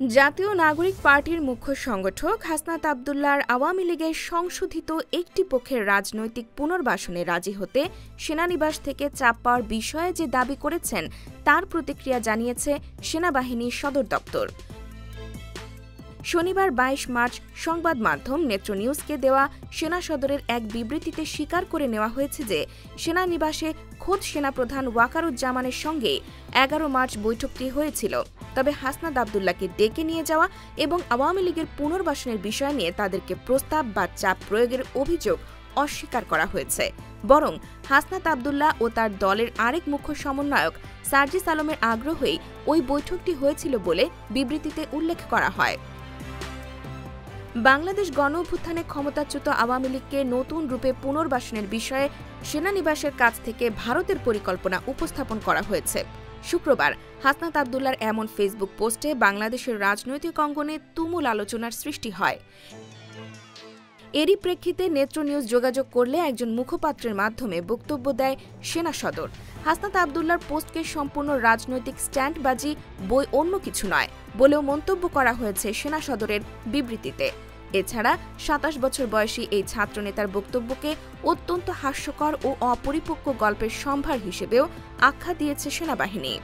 জাতীয় নাগরিক পার্টির মুখ্য সংগঠক হাসনাত আবদুল্লাহর আওয়ামী লীগের সংশোধিত একটি পক্ষের রাজনৈতিক পুনর্বাসনে রাজি হতে সেনানিবাস থেকে চাপ পাওয়ার বিষয়ে যে দাবি করেছেন তার প্রতিক্রিয়া জানিয়েছে সেনাবাহিনীর সদর দপ্তর। শনিবার ২২ মার্চ সংবাদ মাধ্যম নেত্র নিউজকে দেওয়া সেনা সদরের এক বিবৃতিতে স্বীকার করে নেওয়া হয়েছে যে সেনানিবাসে খোদ সেনাপ্রধান ওয়াকারুজ্জামানের সঙ্গে ১১ মার্চ বৈঠকটি হয়েছিল। তবে হাসনাত আবদুল্লাহকে ডেকে নিয়ে যাওয়া এবং আওয়ামী লীগের পুনর্বাসনের বিষয় নিয়ে তাদেরকে প্রস্তাব বা চাপ প্রয়োগের অভিযোগ অস্বীকার করা হয়েছে। বরং হাসনাত আবদুল্লাহ ও তার দলের আরেক মুখ্য সমন্বয়ক সার্জিস আলমের আগ্রহেই ওই বৈঠকটি হয়েছিল বলে বিবৃতিতে উল্লেখ করা হয়। বাংলাদেশ গণঅভ্যুত্থানে ক্ষমতাচ্যুত আওয়ামী লীগকে নতুন রূপে পুনর্বাসনের বিষয়ে সেনানিবাসের কাছ থেকে ভারতের পরিকল্পনা উপস্থাপন করা হয়েছে। শুক্রবার হাসনাত আবদুল্লাহর এমন ফেসবুক পোস্টে বাংলাদেশের রাজনৈতিক অঙ্গনে তুমুল আলোচনার সৃষ্টি হয়। এরই প্রেক্ষিতে নেত্র নিউজ যোগাযোগ করলে একজন মুখপাত্রের মাধ্যমে বক্তব্য দেয় সেনা সদর। হাসনাত আবদুল্লাহর পোস্টকে সম্পূর্ণ রাজনৈতিক স্ট্যান্ডবাজি, বই অন্য কিছু নয় বলেও মন্তব্য করা হয়েছে সেনা সদরের বিবৃতিতে। এছাড়া ২৭ বছর বয়সী এই ছাত্রনেতার বক্তব্যকে অত্যন্ত হাস্যকর ও অপরিপক্ব গল্পের সম্ভার হিসেবেও আখ্যা দিয়েছে সেনাবাহিনী।